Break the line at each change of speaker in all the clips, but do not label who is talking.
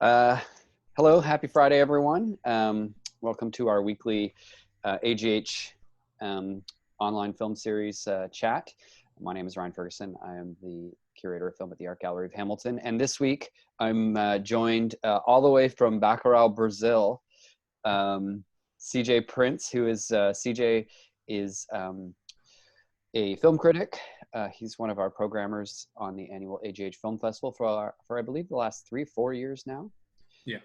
Uh, Hello, happy Friday, everyone. Welcome to our weekly AGH online film series chat. My name is Ryan Ferguson. I am the curator of film at the Art Gallery of Hamilton. And this week, I'm joined all the way from Bacurau, Brazil, CJ Prince, who is, CJ is a film critic. He's one of our programmers on the annual AGH Film Festival for I believe, the last 3-4 years now.
Yeah.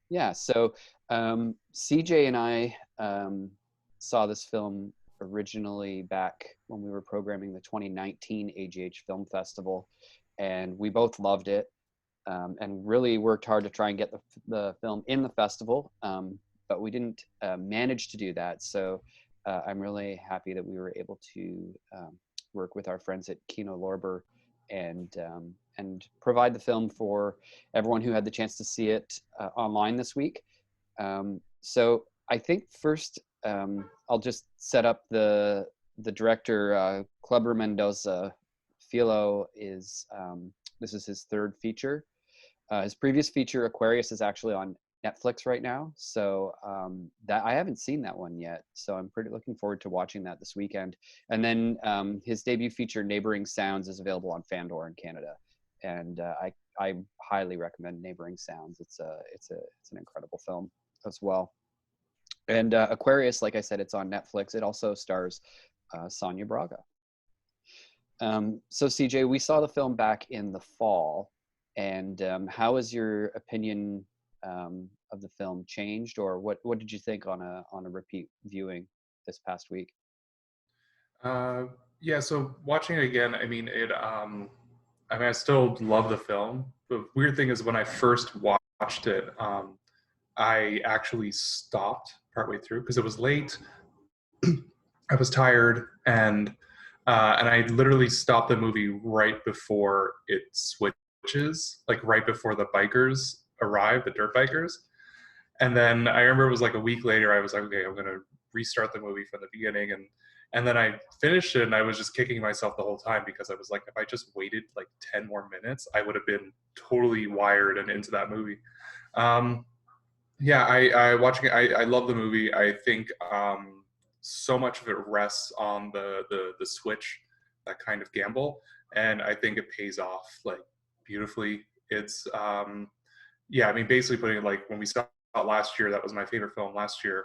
Yeah, so CJ and I saw this film originally back when we were programming the 2019 AGH Film Festival, and we both loved it and really worked hard to try and get the film in the festival, but we didn't manage to do that. So I'm really happy that we were able to work with our friends at Kino Lorber and provide the film for everyone who had the chance to see it online this week. So I think first I'll just set up the director, Kleber Mendoza Filo. This is his third feature. His previous feature, Aquarius, is actually on Netflix right now. So that I haven't seen that one yet. So I'm pretty looking forward to watching that this weekend. And then his debut feature, Neighboring Sounds, is available on Fandor in Canada. And I highly recommend Neighboring Sounds. It's an incredible film as well. And Aquarius, like I said, it's on Netflix. It also stars Sonia Braga. So CJ, we saw the film back in the fall, and how has your opinion of the film changed, or what did you think on a repeat viewing this past week?
Uh, yeah. So watching it again, I still love the film. The weird thing is when I first watched it, I actually stopped partway through because it was late. I was tired, and I literally stopped the movie right before it switches, like right before the bikers arrive, the dirt bikers. And then I remember it was like a week later. I was like, okay, I'm gonna restart the movie from the beginning, and then I finished it, and I was just kicking myself the whole time because I was like, if I just waited like 10 more minutes, I would have been totally wired and into that movie. Um, yeah, I watching it. I love the movie. I think so much of it rests on the switch, that kind of gamble, and I think it pays off like beautifully. It's yeah, I mean, basically putting it like when we saw it last year, that was my favorite film last year.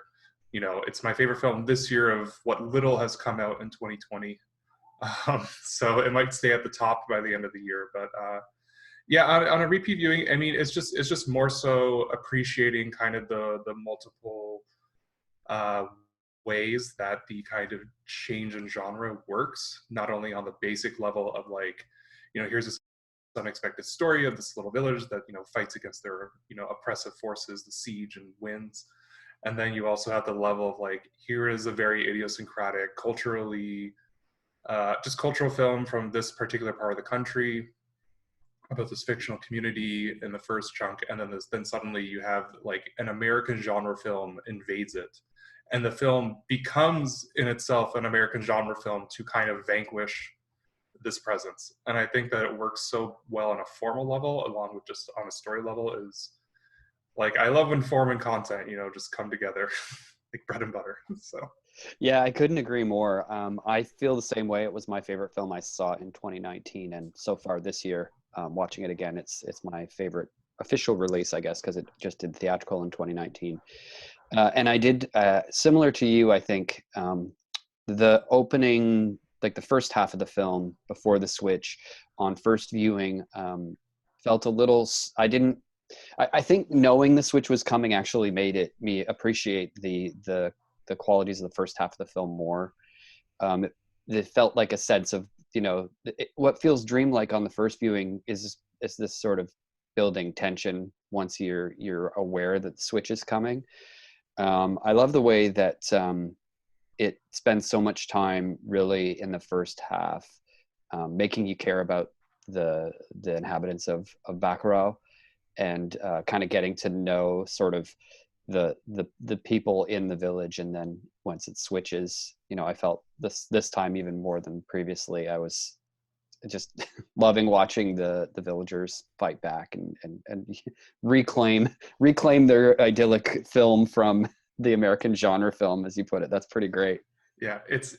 It's my favorite film this year of what little has come out in 2020. So it might stay at the top by the end of the year, but yeah, on a repeat viewing, I mean, it's just more so appreciating kind of the multiple uh, ways that the kind of change in genre works, not only on the basic level of like, here's this unexpected story of this little village that fights against their oppressive forces, the siege, and wins. And then you also have the level of like, here is a very idiosyncratic, culturally, just cultural film from this particular part of the country about this fictional community in the first chunk, and then suddenly you have like an American genre film invades it, and the film becomes in itself an American genre film to kind of vanquish this presence. And I think that it works so well on a formal level along with just on a story level. Is like, I love when form and content just come together like bread and butter. So
Yeah, I couldn't agree more. I feel the same way. It was my favorite film I saw in 2019, and so far this year, watching it again, it's my favorite official release, I guess, because it just did theatrical in 2019. And I did similar to you. I think the opening, like the first half of the film before the switch, on first viewing, felt a little. I didn't. I think knowing the switch was coming actually made me appreciate the qualities of the first half of the film more. It felt like a sense of, what feels dreamlike on the first viewing is this sort of building tension once you're aware that the switch is coming. I love the way that it spends so much time really in the first half, making you care about the inhabitants of Bacurau, and kind of getting to know sort of the people in the village. And then once it switches, I felt this time even more than previously, I was just loving watching the villagers fight back and reclaim their idyllic film from the American genre film, as you put it. That's pretty great.
Yeah, it's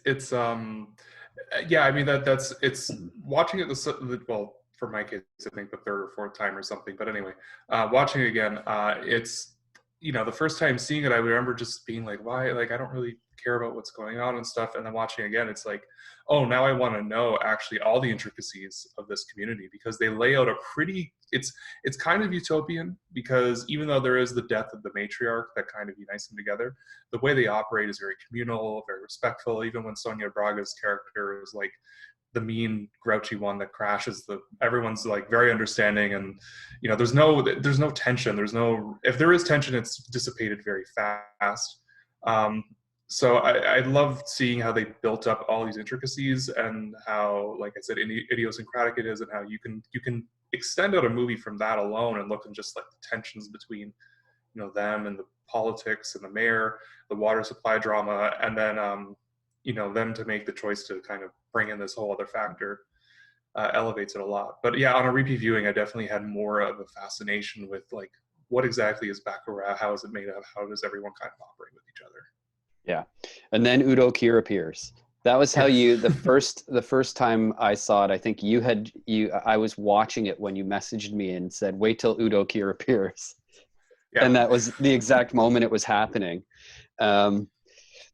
yeah, I mean that's it's watching it well, for my case, I think the third or fourth time or something. But anyway, watching it again, it's, you know, the first time seeing it, I remember just being like, why? Like, I don't really care about what's going on and stuff. And then watching again, it's like, oh, now I want to know actually all the intricacies of this community, because they lay out a pretty, it's kind of utopian, because even though there is the death of the matriarch that kind of unites them together, the way they operate is very communal, very respectful. Even when Sonia Braga's character is like the mean, grouchy one that crashes, everyone's like very understanding, and you know, there's no tension. If there is tension, it's dissipated very fast. So I love seeing how they built up all these intricacies, and how, like I said, idiosyncratic it is, and how you can extend out a movie from that alone and look at just like the tensions between, you know, them and the politics and the mayor, the water supply drama, and then you know, them to make the choice to kind of bring in this whole other factor elevates it a lot. But yeah, on a repeat viewing, I definitely had more of a fascination with like, what exactly is Bacurau? How is it made of? How does everyone kind of operate with each other?
Yeah. And then Udo Kier appears. That was how
Yeah.
you, the first time I saw it, I think I was watching it when you messaged me and said, wait till Udo Kier appears.
Yeah.
And that was the exact moment it was happening.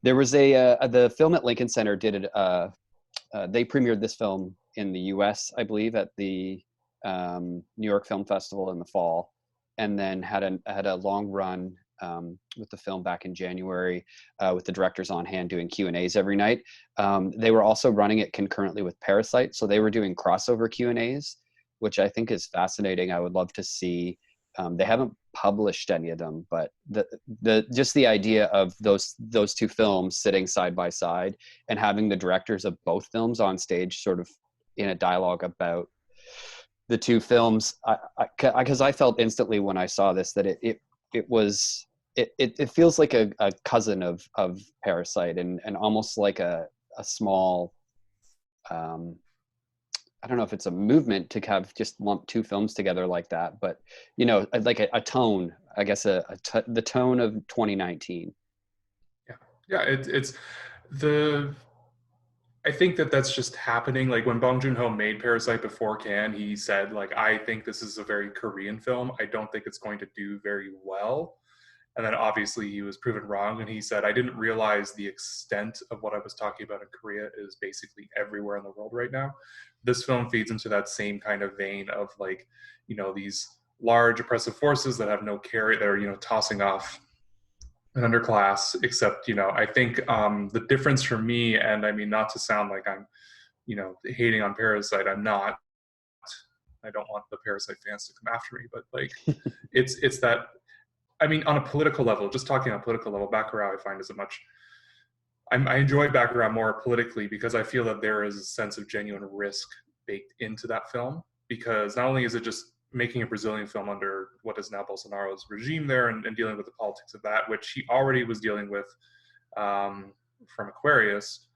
There was the film at Lincoln Center did it. They premiered this film in the U.S., I believe, at the New York Film Festival in the fall, and then had a long run with the film back in January, with the directors on hand doing Q&As every night. They were also running it concurrently with Parasite, so they were doing crossover Q&As, which I think is fascinating. I would love to see. They haven't published any of them, but just the idea of those two films sitting side by side and having the directors of both films on stage sort of in a dialogue about the two films, because I felt instantly when I saw this that it feels like a cousin of Parasite, and almost like a small, I don't know if it's a movement to have just lump two films together like that, but you know, like a tone, I guess, the tone of 2019.
Yeah. Yeah. It's the, I think that's just happening. Like when Bong Joon-ho made Parasite before Cannes, he said, like, I think this is a very Korean film. I don't think it's going to do very well. And then obviously he was proven wrong. And he said, I didn't realize the extent of what I was talking about in Korea is basically everywhere in the world right now. This film feeds into that same kind of vein of like, you know, these large oppressive forces that have no care. They're, you know, tossing off an underclass, except, you know, I think the difference for me, and I mean, not to sound like I'm, you know, hating on Parasite, I'm not. I don't want the Parasite fans to come after me, but like, it's that, I mean, on a political level, just talking on a political level, Bacurau I find is a much, I enjoy Bacurau more politically, because I feel that there is a sense of genuine risk baked into that film, because not only is it just making a Brazilian film under what is now Bolsonaro's regime there, and dealing with the politics of that, which he already was dealing with from Aquarius,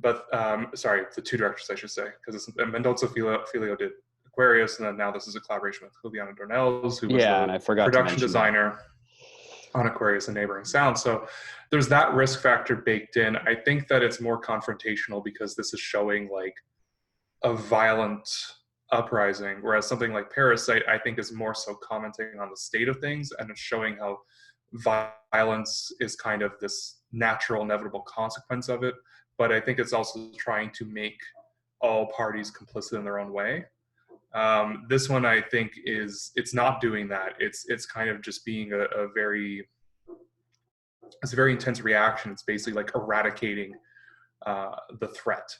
but sorry, the two directors I should say, because Mendonça Filho did Aquarius, and then now this is a collaboration with Juliana Dornelles, who was
And
the
I forgot to
production
mention
designer on Aquarius and Neighboring Sound. So there's that risk factor baked in. I think that it's more confrontational, because this is showing like a violent uprising, whereas something like Parasite, I think, is more so commenting on the state of things, and it's showing how violence is kind of this natural, inevitable consequence of it. But I think it's also trying to make all parties complicit in their own way. This one, I think, it's not doing that. It's kind of just being a very intense reaction. It's basically like eradicating the threat,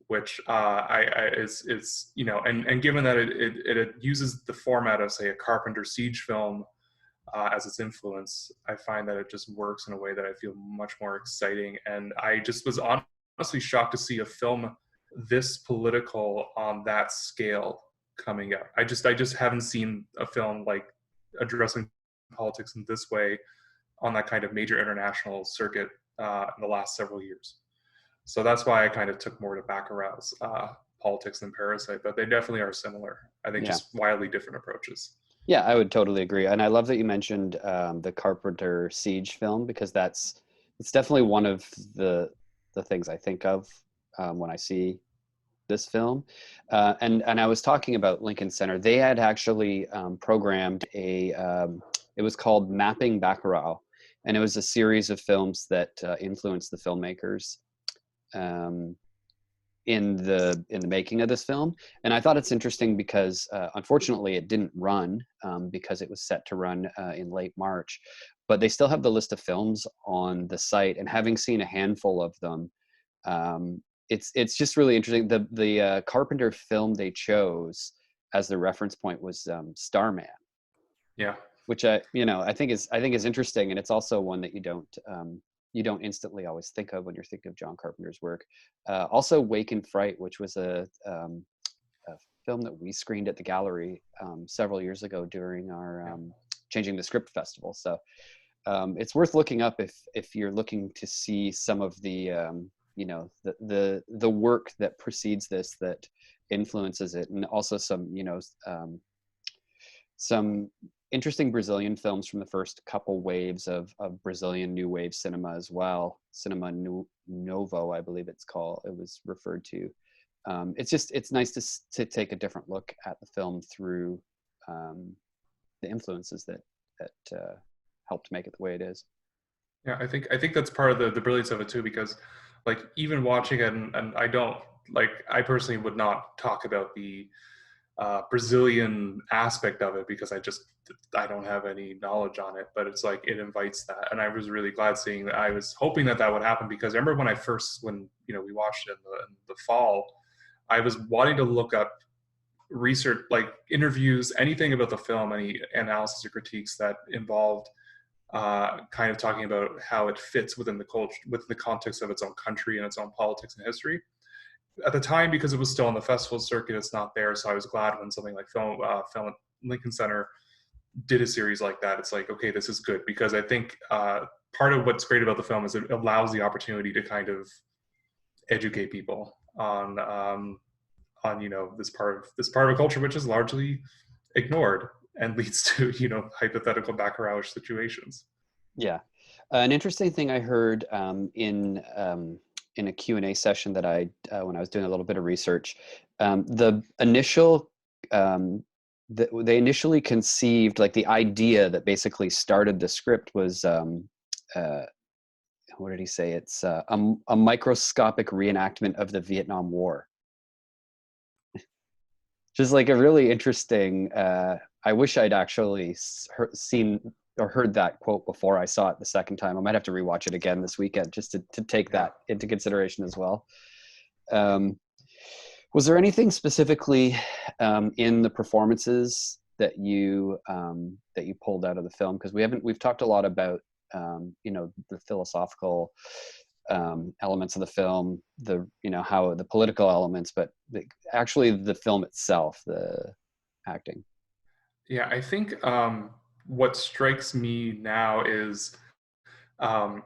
which is you know, and given that it uses the format of, say, a Carpenter siege film as its influence, I find that it just works in a way that I feel much more exciting. And I just was honestly shocked to see a film this political on that scale coming out. I just haven't seen a film like addressing politics in this way on that kind of major international circuit in the last several years. So that's why I kind of took more to Bacurau's politics than Parasite, but they definitely are similar. I think
Yeah.
just wildly different approaches.
Yeah, I would totally agree. And I love that you mentioned the Carpenter Siege film, because it's definitely one of the things I think of when I see this film. And I was talking about Lincoln Center. They had actually programmed it was called Mapping Bacurau. And it was a series of films that influenced the filmmakers um, in the making of this film. And I thought it's interesting because unfortunately it didn't run because it was set to run in late March. But they still have the list of films on the site, and having seen a handful of them, it's just really interesting. The Carpenter film they chose as the reference point was Starman,
Yeah.
which I think is interesting, and it's also one that you don't instantly always think of when you're thinking of John Carpenter's work. Also, Wake in Fright, which was a film that we screened at the gallery several years ago during our Changing the Script festival. So it's worth looking up if you're looking to see some of the the work that precedes this, that influences it, and also some interesting Brazilian films from the first couple waves of Brazilian new wave cinema as well. Cinema Novo, I believe it was referred to. It's nice to take a different look at the film through the influences that helped make it the way it is.
Yeah, I think that's part of the brilliance of it too, because like even watching it, and I don't like, I personally would not talk about the Brazilian aspect of it because I don't have any knowledge on it, but it's like it invites that, and I was really glad seeing that. I was hoping that would happen because I remember when we watched it in the fall, I was wanting to look up research, like interviews, anything about the film, any analysis or critiques that involved kind of talking about how it fits within the culture, within the context of its own country and its own politics and history. At the time, because it was still on the festival circuit, it's not there. So I was glad when something like Film at Lincoln Center did a series like that. It's like, okay, this is good, because I think part of what's great about the film is it allows the opportunity to kind of educate people on this part of a culture which is largely ignored and leads to hypothetical Bacurau situations.
Yeah. An interesting thing I heard in a Q&A session that when I was doing a little bit of research, the initial they initially conceived, like the idea that basically started the script was what did he say? It's a microscopic reenactment of the Vietnam War. Just like a really interesting. I wish I'd actually seen or heard that quote before I saw it the second time. I might have to rewatch it again this weekend just to take that into consideration as well. Was there anything specifically in the performances that you pulled out of the film? Because we've talked a lot about the philosophical elements of the film, how the political elements, but actually the film itself, the acting.
Yeah, I think what strikes me now is um,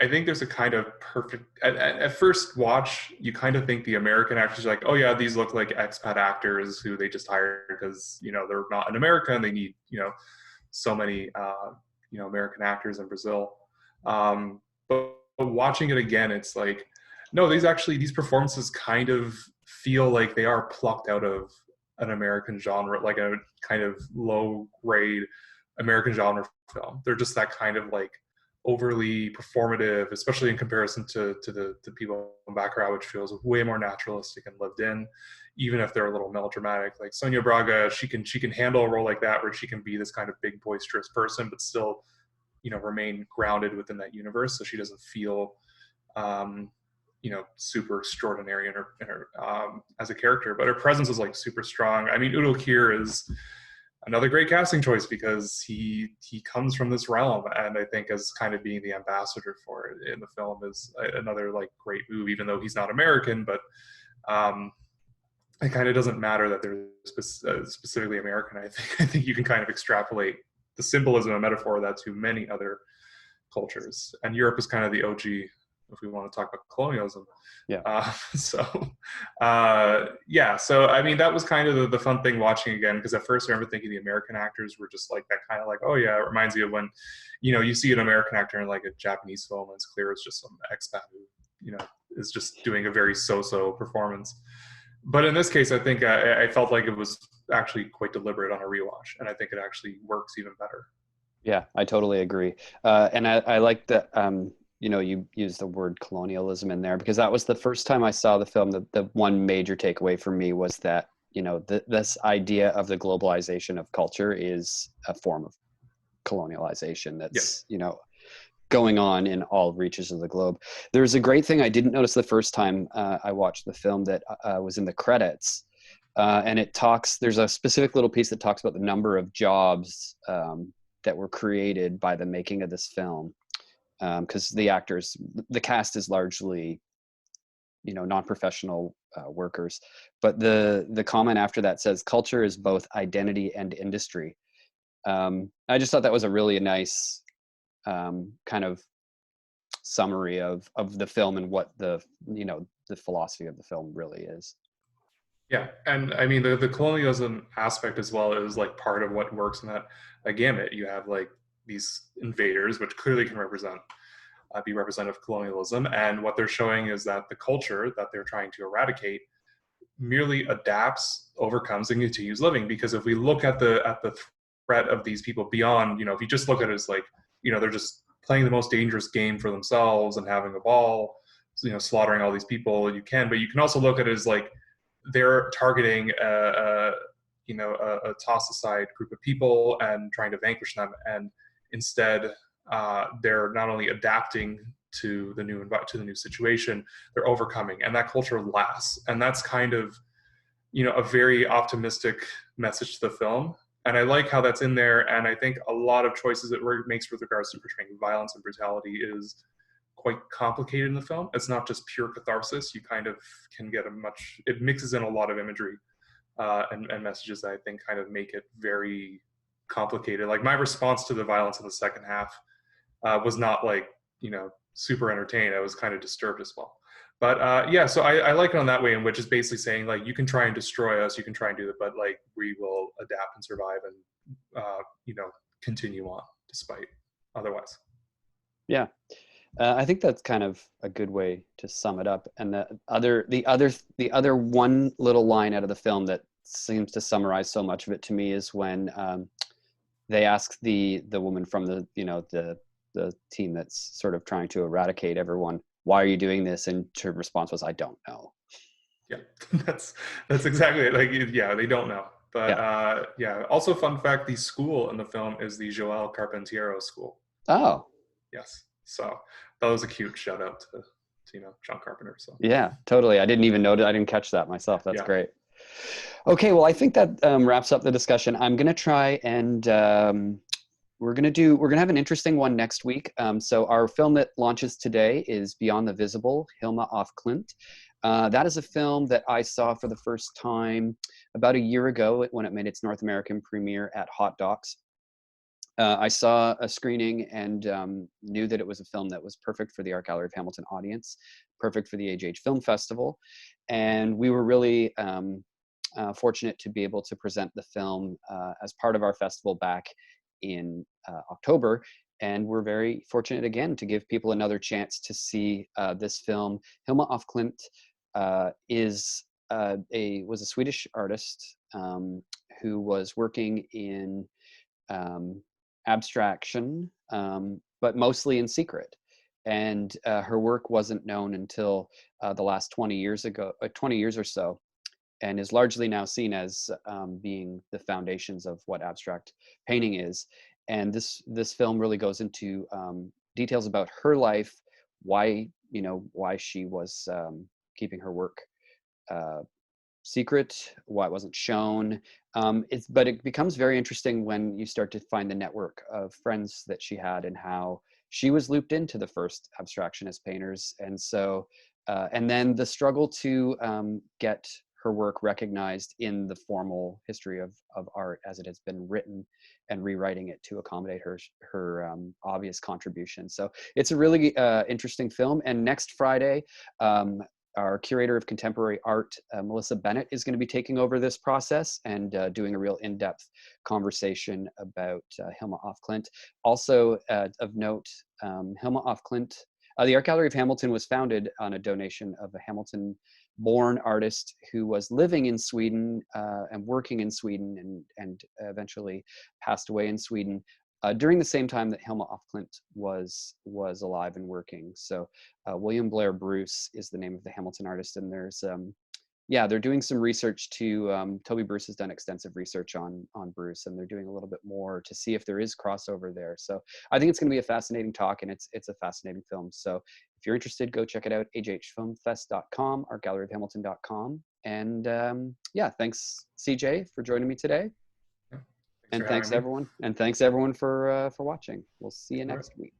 I think there's a kind of perfect, at first watch, you kind of think the American actors are like, oh yeah, these look like expat actors who they just hired because, they're not in America and they need, so many, American actors in Brazil. But watching it again, it's like, no, these performances kind of feel like they are plucked out of an American genre, like a kind of low grade American genre film. They're just that kind of like overly performative, especially in comparison to the people in Bacurau, which feels way more naturalistic and lived in, even if they're a little melodramatic. Like Sonia Braga, she can handle a role like that where she can be this kind of big boisterous person, but still, remain grounded within that universe. So she doesn't feel, super extraordinary in her as a character, but her presence is like super strong. I mean, Udo Kier is another great casting choice because he comes from this realm, and I think as kind of being the ambassador for it in the film is another like great move, even though he's not American. But it kind of doesn't matter that they're specifically American. I think you can kind of extrapolate the symbolism and metaphor of that to many other cultures, and Europe is kind of the OG if we want to talk about colonialism.
Yeah.
Yeah, so I mean, that was kind of the fun thing watching again, because at first I remember thinking the American actors were just like that kind of like, oh yeah, it reminds you of when, you see an American actor in like a Japanese film and it's clear it's just some expat who, is just doing a very so-so performance. But in this case, I think I felt like it was actually quite deliberate on a rewatch, and I think it actually works even better.
Yeah, I totally agree. And I like that, you use the word colonialism in there, because that was the first time I saw the film. The one major takeaway for me was that, this idea of the globalization of culture is a form of colonialization that's, going on in all reaches of the globe. There's a great thing I didn't notice the first time I watched the film that was in the credits. And there's a specific little piece that talks about the number of jobs that were created by the making of this film. Because the cast is largely, non-professional workers. But the comment after that says, culture is both identity and industry. I just thought that was a really nice kind of summary of the film and what the philosophy of the film really is.
Yeah, and I mean the colonialism aspect as well is like part of what works in that gamut. You have like these invaders, which clearly can be representative of colonialism, and what they're showing is that the culture that they're trying to eradicate merely adapts, overcomes, and continues living. Because if we look at the threat of these people beyond, if you just look at it as like, they're just playing the most dangerous game for themselves and having a ball, slaughtering all these people you can. But you can also look at it as like they're targeting a tossed aside group of people and trying to vanquish them. And instead, they're not only adapting to the new situation, they're overcoming, and that culture lasts. And that's kind of a very optimistic message to the film. And I like how that's in there. And I think a lot of choices it makes with regards to portraying violence and brutality is quite complicated in the film. It's not just pure catharsis. You kind of can get it mixes in a lot of imagery and messages that I think kind of make it very complicated. Like my response to the violence in the second half was not like, super entertained. I was kind of disturbed as well. But yeah, so I like it on that way, in which is basically saying like, you can try and destroy us, you can try and do it, but like we will adapt and survive and continue on despite otherwise.
Yeah. I think that's kind of a good way to sum it up. And the other one little line out of the film that seems to summarize so much of it to me is when they ask the woman from the team that's sort of trying to eradicate everyone, why are you doing this? And her response was, I don't know.
Yeah, that's exactly it. Like, yeah, they don't know. But yeah. Also, fun fact: the school in the film is the Joel Carpentiero School.
Oh,
yes. So that was a cute shout out to John Carpenter. So
yeah, totally. I didn't even notice. I didn't catch that myself. That's great. Okay, well, I think that wraps up the discussion. I'm gonna try and we're gonna have an interesting one next week. So our film that launches today is Beyond the Visible, Hilma af Klint. That is a film that I saw for the first time about a year ago when it made its North American premiere at Hot Docs. I saw a screening and knew that it was a film that was perfect for the Art Gallery of Hamilton audience, perfect for the AGH Film Festival. And we were really fortunate to be able to present the film as part of our festival back in October. And we're very fortunate again to give people another chance to see this film. Hilma af Klint was a Swedish artist who was working in abstraction, but mostly in secret. And her work wasn't known until the last 20 years or so, and is largely now seen as being the foundations of what abstract painting is. And this film really goes into details about her life, why she was keeping her work secret, why it wasn't shown. But it becomes very interesting when you start to find the network of friends that she had and how she was looped into the first abstractionist painters. And so, and then the struggle to get her work recognized in the formal history of art as it has been written, and rewriting it to accommodate her obvious contribution. So it's a really interesting film. And next Friday, our curator of contemporary art, Melissa Bennett, is going to be taking over this process and doing a real in-depth conversation about Hilma af Klint. Also of note, Hilma af Klint, the Art Gallery of Hamilton was founded on a donation of a Hamilton-born artist who was living in Sweden and working in Sweden, and eventually passed away in Sweden during the same time that Hilma af Klint was alive and working. So William Blair Bruce is the name of the Hamilton artist, and there's yeah, they're doing some research to Toby Bruce has done extensive research on Bruce, and they're doing a little bit more to see if there is crossover there. So I think it's going to be a fascinating talk, and it's a fascinating film. So if you're interested, go check it out, aghfilmfest.com, artgalleryofhamilton.com. And yeah, thanks CJ for joining me today.
Yeah.
And thanks everyone for watching. We'll see you next week.